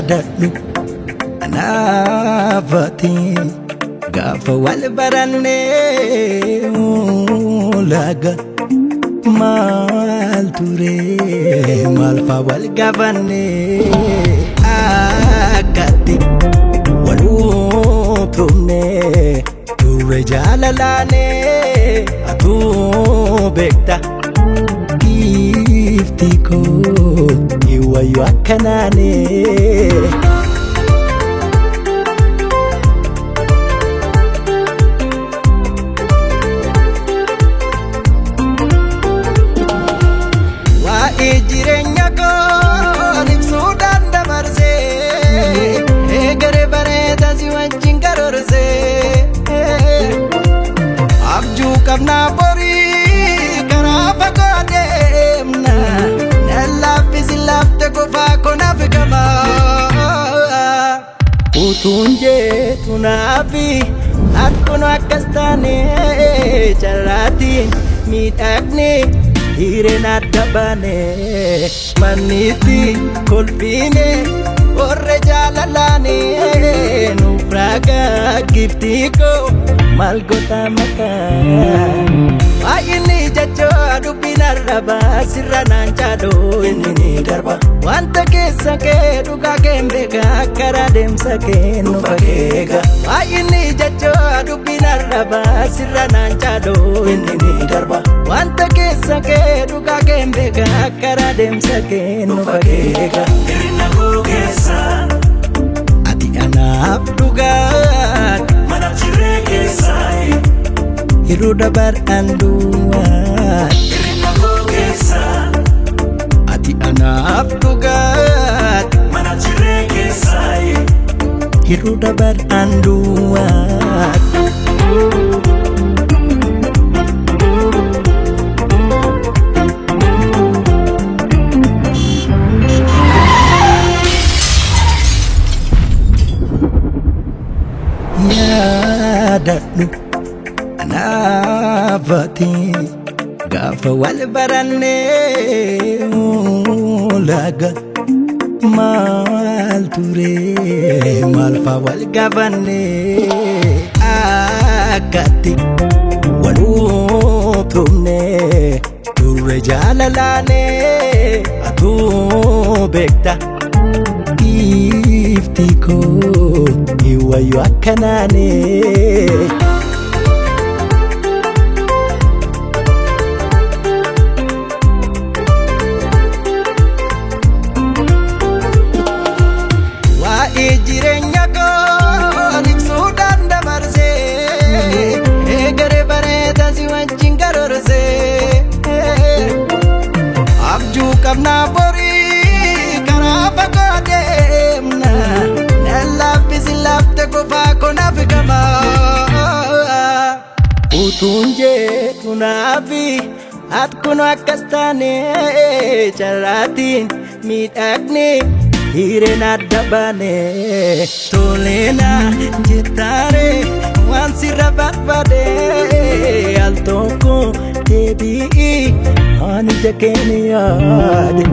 yaadadhu anaafatiin gaafa wal barannee laga maal ture maal faa wal gaafannee akkatti wal utubnee ture jaalalaanee atuu beekta giftii koo iwayyoo akkanaanee. Jireenya koo ibsuudhaan dabarsee eegale bareeda si wajjin karoorsee abjuu qabnaa borii karaa fagoo deemna na laaffisi laafte qofaa konaaf gamaa utuun jeetu naafi akkuma akkas taanee carraatiin miidhagni hiireen adda baanee manniitti kolfiinee warra jaalalaanee nuuf raagaa giftii koo maal godhaa maqaa baay'inni jechoo dubbiin arrabaa sirra naan caaloo inni ni darba wanta keessa kee dhugaa keen beekaa karaa deemsa kee nu fageega baay'inni jechoo dubbiin arrabaa sirra naan caaloo inni ni darba wanta keessa kee dhugaa keen beekaa karaa deemsa kee nu fageega hir'ina koo keessa ati anaaf dhugaat manaaf jiree keessaayi hir'uu dabar'aan duwwaat hir'ina koo keessa ati anaaf dhugaat manaaf jiree keessaayi hir'uu dabar'aan duwwaat. Yaadadhu anaafatiin gaafa wal barannee laga maal ture maal faa wal gaafannee akkatti wal utubnee ture jaalalaanee atuu beekta giftii koo iwayyoo akkanaanee. Jireenya koo ibsuudhaan dabarsee eegale bareeda si wajjin karoorsee abjuu qabnaa borii karaa fagoo deemna na laaffisi laafte qofaa konaaf gamaa utuun jeetu naafi akkuma akkas taanee carraatiin miidhagni hiireen adda baanee toleena jettaare waan sirra barbaadee al tokko deebi'i ani jakeeni yaade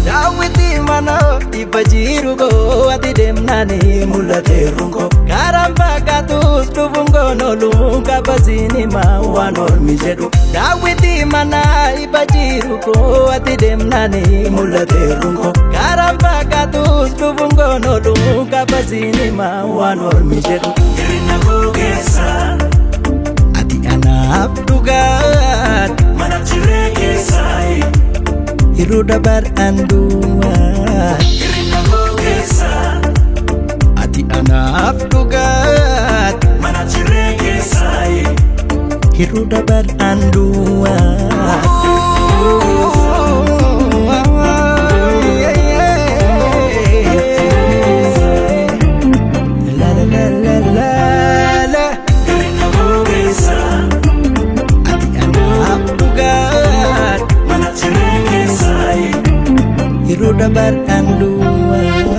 daawwitii mana ifa jiru koo ati deemnaanii mul'ateeru koo karaan fakkaatus dhufuun koonoluun kabasiini maa waan ormi jedhu daawwitii mana ifa jiru koo ati deemnaanii mul'ateeru koo karaan fakkaatus dhufuun koonoluun kabasiini maa waan ormi jedhu hir'ina koo keessa ati anaaf dhugaat manaaf jiree keessaayi hir'uu dabar'aan duwwaat hir'ina koo keessa ati anaaf dhugaat manaaf jiree keessaayi hir'uu dabar'aan duwwaat. Hir'uu dabar'aan duwwaat.